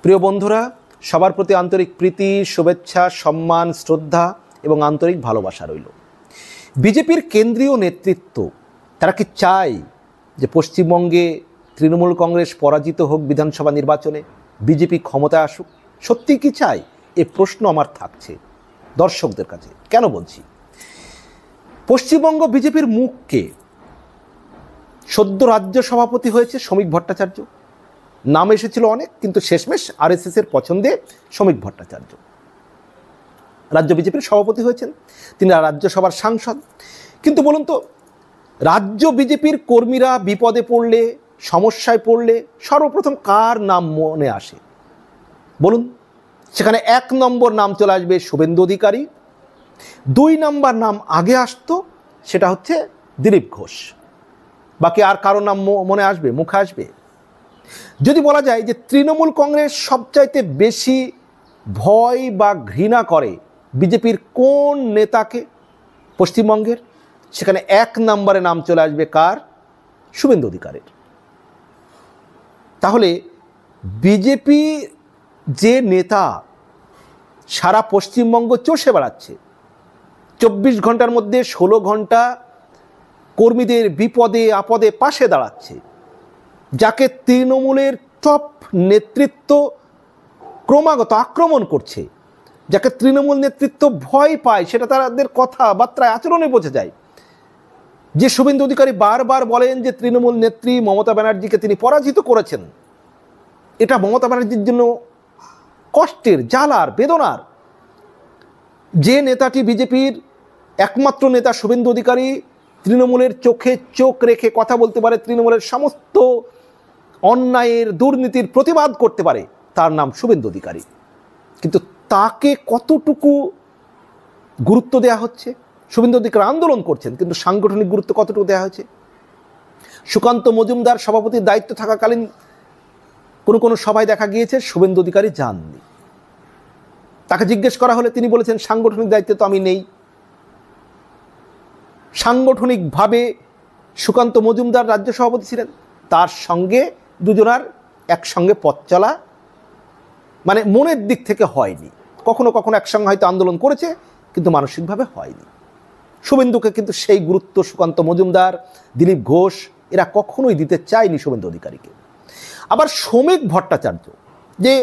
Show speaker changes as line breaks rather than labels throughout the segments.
প্রিয় বন্ধুরা, সবার প্রতি আন্তরিক প্রীতি, শুভেচ্ছা, সম্মান, শ্রদ্ধা এবং আন্তরিক ভালোবাসা রইল। বিজেপির কেন্দ্রীয় নেতৃত্ব তারা কি চায় যে পশ্চিমবঙ্গে তৃণমূল কংগ্রেস পরাজিত হোক বিধানসভা নির্বাচনে, বিজেপি ক্ষমতায় আসুক? সত্যি কি চায়? এ প্রশ্ন আমার থাকছে দর্শকদের কাছে। কেন বলছি? পশ্চিমবঙ্গ বিজেপির মুখকে সদ্য রাজ্য সভাপতি হয়েছে শ্রমিক ভট্টাচার্য। নাম এসেছিল অনেক, কিন্তু শেষমেশ আরএসএসের পছন্দে শ্রমিক ভট্টাচার্য রাজ্য বিজেপির সভাপতি হয়েছেন। তিনি রাজ্যসভার সাংসদ। কিন্তু বলুন তো, রাজ্য বিজেপির কর্মীরা বিপদে পড়লে, সমস্যায় পড়লে সর্বপ্রথম কার নাম মনে আসে বলুন? সেখানে 1 নম্বর নাম চলে আসবে শুভেন্দু অধিকারী। 2 নম্বর নাম আগে আসতো, সেটা হচ্ছে দিলীপ ঘোষ। বাকি আর কারো নাম মনে আসবে, মুখে আসবে? যদি বলা যায় যে তৃণমূল কংগ্রেস সবচাইতে বেশি ভয় বা ঘৃণা করে বিজেপির কোন নেতাকে পশ্চিমবঙ্গের, সেখানে 1 নম্বরে নাম চলে আসবে কার? শুভেন্দু অধিকারীর। তাহলে বিজেপি যে নেতা সারা পশ্চিমবঙ্গ চষে বেড়াচ্ছে, 24 ঘন্টার মধ্যে 16 ঘন্টা কর্মীদের বিপদে আপদে পাশে দাঁড়াচ্ছে, যাকে তৃণমূলের টপ নেতৃত্ব ক্রমাগত আক্রমণ করছে, যাকে তৃণমূল নেতৃত্ব ভয় পায়, সেটা তাদের কথাবার্তায় আচরণে বোঝা যায়। যে শুভেন্দু অধিকারী বারবার বলেন যে তৃণমূল নেত্রী মমতা ব্যানার্জিকে তিনি পরাজিত করেছেন, এটা মমতা ব্যানার্জির জন্য কষ্টের, জ্বালার, বেদনার। যে নেতাটি বিজেপির একমাত্র নেতা শুভেন্দু অধিকারী তৃণমূলের চোখে চোখ রেখে কথা বলতে পারে, তৃণমূলের সমস্ত অন্যায়ের, দুর্নীতির প্রতিবাদ করতে পারে, তার নাম শুভেন্দু অধিকারী। কিন্তু তাকে কতটুকু গুরুত্ব দেওয়া হচ্ছে? শুভেন্দু অধিকারী আন্দোলন করছেন, কিন্তু সাংগঠনিক গুরুত্ব কতটুকু দেওয়া হয়েছে? সুকান্ত মজুমদার সভাপতির দায়িত্ব থাকাকালীন কোনো সভায় দেখা গিয়েছে শুভেন্দু অধিকারী যাননি। তাকে জিজ্ঞেস করা হলে তিনি বলেছেন সাংগঠনিক দায়িত্বে তো আমি নেই। সাংগঠনিকভাবে সুকান্ত মজুমদার রাজ্য সভাপতি ছিলেন, তার সঙ্গে দুজনার একসঙ্গে পথ চলা মানে মনের দিক থেকে হয়নি। কখনো কখনো একসঙ্গে হয়তো আন্দোলন করেছে, কিন্তু মানসিকভাবে হয়নি। শুভেন্দুকে কিন্তু সেই গুরুত্ব সুকান্ত মজুমদার, দিলীপ ঘোষ এরা কখনোই দিতে চায়নি শুভেন্দু অধিকারীকে। আবার শ্রমিক ভট্টাচার্য, যে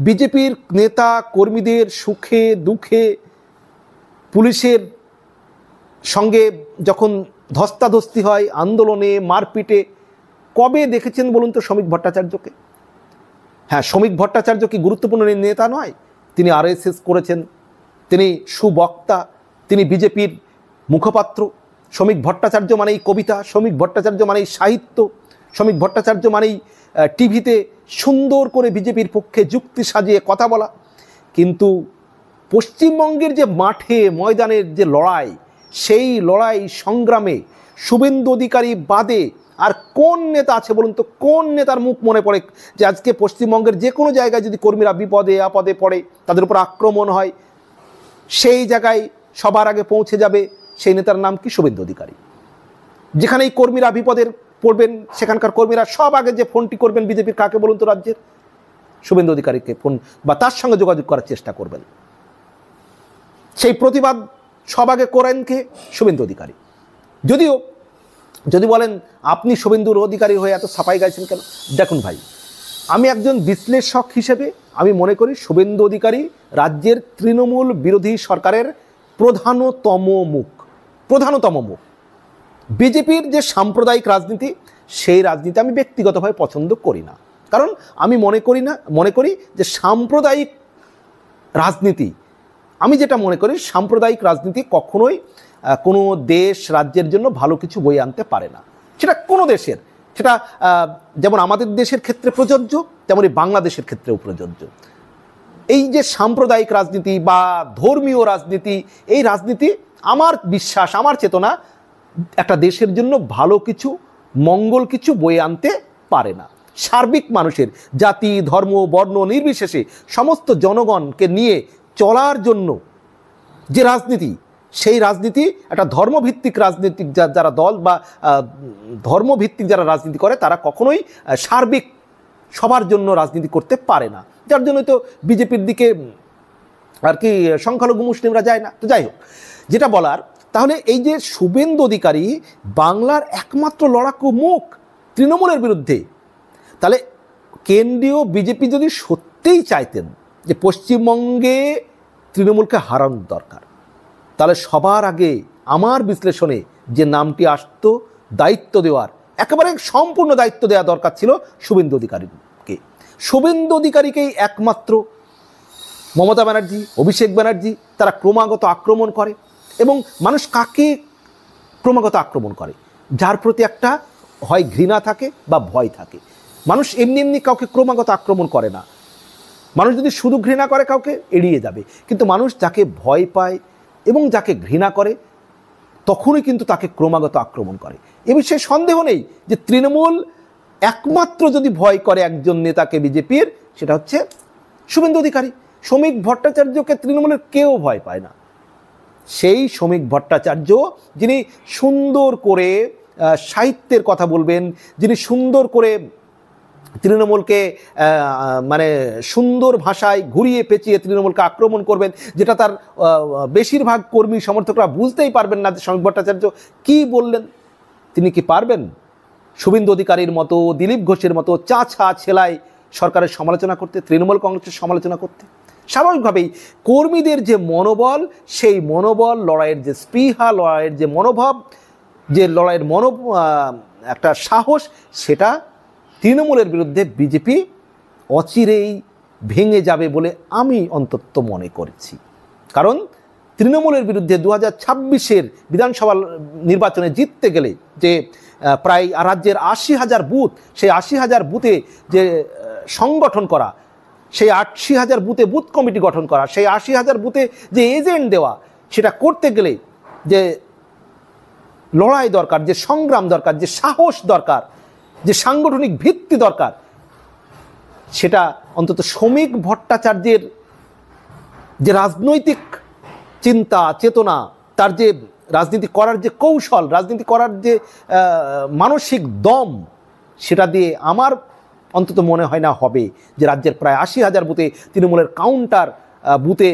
বিজেপির নেতা কর্মীদের সুখে দুঃখে পুলিশের সঙ্গে যখন ধস্তাধস্তি হয়, আন্দোলনে, মারপিটে, কবে দেখেছেন বলুন তো শ্রমিক ভট্টাচার্যকে? হ্যাঁ, শ্রমিক ভট্টাচার্য কি গুরুত্বপূর্ণ নেতা নয়? তিনি আরএসএস করেছেন, তিনি সুবক্তা, তিনি বিজেপির মুখপাত্র। শ্রমিক ভট্টাচার্য মানেই কবিতা, শ্রমিক ভট্টাচার্য মানেই সাহিত্য, শ্রমিক ভট্টাচার্য মানেই টিভিতে সুন্দর করে বিজেপির পক্ষে যুক্তি সাজিয়ে কথা বলা। কিন্তু পশ্চিমবঙ্গের যে মাঠে ময়দানের যে লড়াই, সেই লড়াই সংগ্রামে শুভেন্দু অধিকারী বাদে আর কোন নেতা আছে বলুন তো? কোন নেতার মুখ মনে পড়ে যে আজকে পশ্চিমবঙ্গের যে কোনো জায়গায় যদি কর্মীরা বিপদে আপদে পড়ে, তাদের উপর আক্রমণ হয়, সেই জায়গায় সবার আগে পৌঁছে যাবে সেই নেতার নাম কি? শুভেন্দু অধিকারী। যেখানেই কর্মীরা বিপদের পড়বেন, সেখানকার কর্মীরা সব আগে যে ফোনটি করবেন বিজেপির কাকে বলুন তো? রাজ্যের শুভেন্দু অধিকারীকে ফোন বা তার সঙ্গে যোগাযোগ করার চেষ্টা করবেন। সেই প্রতিবাদ সব আগে করেন কে? শুভেন্দু অধিকারী। যদিও যদি বলেন আপনি শুভেন্দুর অধিকারী হয়ে এত সাফাই গাইছেন কেন, দেখুন ভাই, আমি একজন বিশ্লেষক হিসেবে আমি মনে করি শুভেন্দু অধিকারী রাজ্যের তৃণমূল বিরোধী সরকারের প্রধানতম মুখ। বিজেপির যে সাম্প্রদায়িক রাজনীতি, সেই রাজনীতি আমি ব্যক্তিগতভাবে পছন্দ করি না। কারণ আমি মনে করি যে সাম্প্রদায়িক রাজনীতি, আমি যেটা মনে করি সাম্প্রদায়িক রাজনীতি কখনোই কোনো দেশ রাজ্যের জন্য ভালো কিছু বয়ে আনতে পারে না। সেটা কোনো দেশের, সেটা যেমন আমাদের দেশের ক্ষেত্রে প্রযোজ্য, তেমনই বাংলাদেশের ক্ষেত্রেও প্রযোজ্য। এই যে সাম্প্রদায়িক রাজনীতি বা ধর্মীয় রাজনীতি, এই রাজনীতি আমার বিশ্বাস, আমার চেতনা একটা দেশের জন্য ভালো কিছু, মঙ্গল কিছু বয়ে আনতে পারে না। সার্বিক মানুষের জাতি, ধর্ম, বর্ণ নির্বিশেষে সমস্ত জনগণকে নিয়ে চলার জন্য যে রাজনীতি, সেই রাজনীতি একটা ধর্মভিত্তিক রাজনীতিক যারা দল বা ধর্মভিত্তিক যারা রাজনীতি করে, তারা কখনোই সার্বিক সবার জন্য রাজনীতি করতে পারে না, যার জন্য তো বিজেপির দিকে আর কি সংখ্যালঘু মুসলিমরা যায় না। তো যাই হোক, যেটা বলার, তাহলে এই যে শুভেন্দু অধিকারী বাংলার একমাত্র লড়াকু মুখ তৃণমূলের বিরুদ্ধে, তাহলে কেন্দ্রীয় বিজেপি যদি সত্যিই চাইতেন যে পশ্চিমবঙ্গে তৃণমূলকে হারানোর দরকার, তাহলে সবার আগে আমার বিশ্লেষণে যে নামটি আসতো দায়িত্ব দেওয়ার, একেবারে সম্পূর্ণ দায়িত্ব দেওয়া দরকার ছিল শুভেন্দু অধিকারীকে। শুভেন্দু অধিকারীকেই একমাত্র মমতা ব্যানার্জি, অভিষেক ব্যানার্জি তারা ক্রমাগত আক্রমণ করে। এবং মানুষ কাকে ক্রমাগত আক্রমণ করে? যার প্রতি একটা হয় ঘৃণা থাকে বা ভয় থাকে। মানুষ এমনি এমনি কাউকে ক্রমাগত আক্রমণ করে না। মানুষ যদি শুধু ঘৃণা করে কাউকে এড়িয়ে যাবে, কিন্তু মানুষ যাকে ভয় পায় এবং যাকে ঘৃণা করে তখনই কিন্তু তাকে ক্রমাগত আক্রমণ করে। এ বিষয়ে সন্দেহ নেই যে তৃণমূল একমাত্র যদি ভয় করে একজন নেতাকে বিজেপির, সেটা হচ্ছে শুভেন্দু অধিকারী। শ্রমিক ভট্টাচার্যকে তৃণমূলের কেউ ভয় পায় না। সেই শ্রমিক ভট্টাচার্য যিনি সুন্দর করে সাহিত্যের কথা বলবেন, যিনি সুন্দর করে তৃণমূলকে মানে সুন্দর ভাষায় ঘুরিয়ে পেঁচিয়ে তৃণমূলকে আক্রমণ করবেন, যেটা তার বেশিরভাগ কর্মী সমর্থকরা বুঝতেই পারবেন না যে শ্রমিক ভট্টাচার্য কী বললেন। তিনি কি পারবেন শুভেন্দু অধিকারীর মতো, দিলীপ ঘোষের মতো চাছা ছেলাই সরকারের সমালোচনা করতে, তৃণমূল কংগ্রেসের সমালোচনা করতে? স্বাভাবিকভাবেই কর্মীদের যে মনোবল, সেই মনোবল, লড়াইয়ের যে স্পৃহা, লড়াইয়ের যে মনোভাব, যে লড়াইয়ের একটা সাহস, সেটা তৃণমূলের বিরুদ্ধে বিজেপি অচিরেই ভেঙে যাবে বলে আমি অন্তত মনে করছি। কারণ তৃণমূলের বিরুদ্ধে 2026-এর বিধানসভা নির্বাচনে জিততে গেলে যে প্রায় রাজ্যের 80,000 বুথ, সেই 80,000 বুথে যে সংগঠন করা, সেই 80,000 বুথে বুথ কমিটি গঠন করা, সেই 80,000 বুথে যে এজেন্ট দেওয়া, সেটা করতে গেলে যে লড়াই দরকার, যে সংগ্রাম দরকার, যে সাহস দরকার, যে সাংগঠনিক ভিত্তি দরকার, সেটা অন্তত শ্রমিক ভট্টাচার্যের যে রাজনৈতিক চিন্তা চেতনা, তার যে রাজনীতি করার যে কৌশল, রাজনীতি করার যে মানসিক দম, সেটা দিয়ে আমার অন্তত মনে হয় না হবে যে রাজ্যের প্রায় 80,000 বুথে তৃণমূলের কাউন্টার বুথে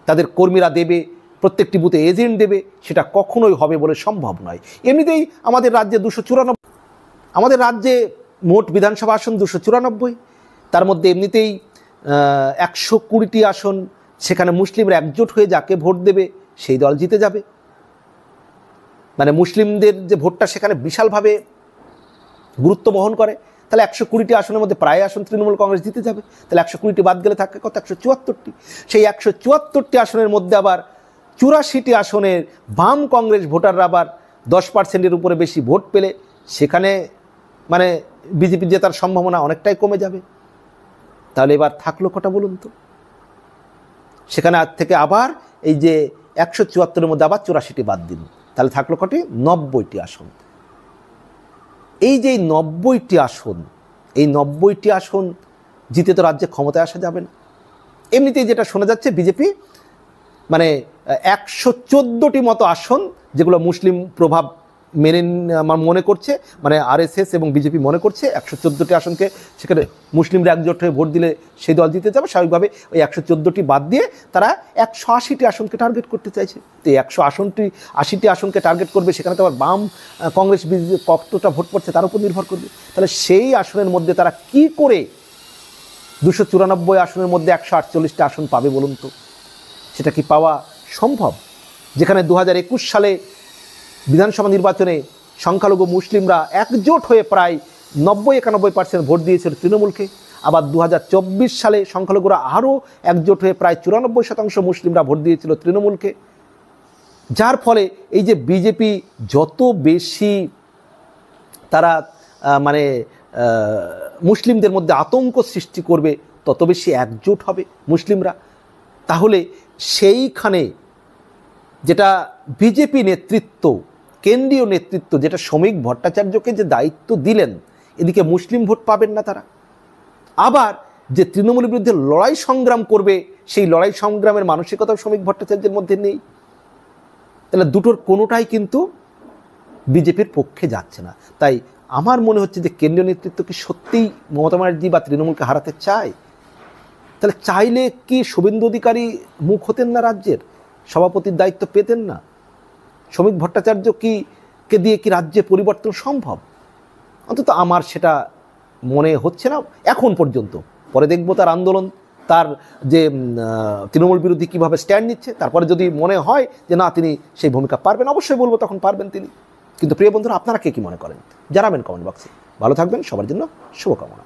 তাদের কর্মীরা দেবে, প্রত্যেকটি বুথে এজেন্ট দেবে, সেটা কখনোই হবে বলে সম্ভব নয়। এমনিতেই আমাদের রাজ্যে 294, আমাদের রাজ্যে মোট বিধানসভা আসন 294, তার মধ্যে এমনিতেই 120টি আসন, সেখানে মুসলিমরা একজোট হয়ে যাকে ভোট দেবে সেই দল জিতে যাবে। মানে মুসলিমদের যে ভোটটা সেখানে বিশালভাবে গুরুত্ব বহন করে। তাহলে 120টি আসনের মধ্যে প্রায় আসন তৃণমূল কংগ্রেস জিতে যাবে। তাহলে 120টি বাদ গেলে থাকে কত? 174টি। সেই 174টি আসনের মধ্যে আবার 84টি আসনের বাম কংগ্রেস ভোটাররা আবার 10%-এর উপরে বেশি ভোট পেলে সেখানে মানে বিজেপি জেতার সম্ভাবনা অনেকটাই কমে যাবে। তাহলে এবার থাকলো কটা বলুন তো? সেখানে আজ থেকে আবার এই যে 174-এর মধ্যে আবার 84টি বাদ দিন, তাহলে থাকলো কটি? 90টি আসন। এই যে 90টি আসন, এই 90টি আসন জিতে তো রাজ্যে ক্ষমতায় আসা যাবে না। এমনিতেই যেটা শোনা যাচ্ছে বিজেপি মানে 114টি মতো আসন, যেগুলো মুসলিম প্রভাব মেনে মনে করছে, মানে আরএসএস এবং বিজেপি মনে করছে 114টি আসনকে সেখানে মুসলিমরা একজোট হয়ে ভোট দিলে সেই দল জিতে যাবে। স্বাভাবিকভাবে ওই 114টি বাদ দিয়ে তারা 180টি আসনকে টার্গেট করতে চাইছে। তো এই 180টি আসনকে টার্গেট করবে, সেখানে তো আবার বাম কংগ্রেস বিজেপি কতটা ভোট পড়ছে তার উপর নির্ভর করবে। তাহলে সেই আসনের মধ্যে তারা কি করে 294 আসনের মধ্যে 148টা আসন পাবে বলুন তো? সেটা কি পাওয়া সম্ভব? যেখানে 2021 সালে বিধানসভা নির্বাচনে সংখ্যালঘু মুসলিমরা একজোট হয়ে প্রায় 90-91% ভোট দিয়েছিল তৃণমূলকে, আবার 2024 সালে সংখ্যালঘুরা আরও একজোট হয়ে প্রায় 94% মুসলিমরা ভোট দিয়েছিল তৃণমূলকে। যার ফলে এই যে বিজেপি যত বেশি তারা মানে মুসলিমদের মধ্যে আতঙ্ক সৃষ্টি করবে, তত বেশি একজোট হবে মুসলিমরা। তাহলে সেইখানে যেটা বিজেপি নেতৃত্ব, কেন্দ্রীয় নেতৃত্ব, যেটা শ্রমিক ভট্টাচার্যকে যে দায়িত্ব দিলেন, এদিকে মুসলিম ভোট পাবেন না তারা। আবার যে তৃণমূলের বিরুদ্ধে লড়াই সংগ্রাম করবে, সেই লড়াই সংগ্রামের মানসিকতাও শ্রমিক ভট্টাচার্যের মধ্যে নেই। তাহলে দুটোর কোনোটাই কিন্তু বিজেপির পক্ষে যাচ্ছে না। তাই আমার মনে হচ্ছে যে কেন্দ্রীয় নেতৃত্ব কি সত্যিই মমতা ব্যানার্জি বা তৃণমূলকে হারাতে চায়? তাহলে চাইলে কি শুভেন্দু অধিকারী মুখ হতেন না, রাজ্যের সভাপতির দায়িত্ব পেতেন না? শ্রমিক ভট্টাচার্য কে দিয়ে কি রাজ্যে পরিবর্তন সম্ভব? অন্তত আমার সেটা মনে হচ্ছে না এখন পর্যন্ত। পরে দেখবো তার আন্দোলন, তার যে তৃণমূল বিরোধী কীভাবে স্ট্যান্ড নিচ্ছে, তারপরে যদি মনে হয় যে না তিনি সেই ভূমিকা পারবেন, অবশ্যই বলবো তখন পারবেন তিনি। কিন্তু প্রিয় বন্ধুরা, আপনারা কে কী মনে করেন জানাবেন কমেন্ট বক্সে। ভালো থাকবেন, সবার জন্য শুভকামনা।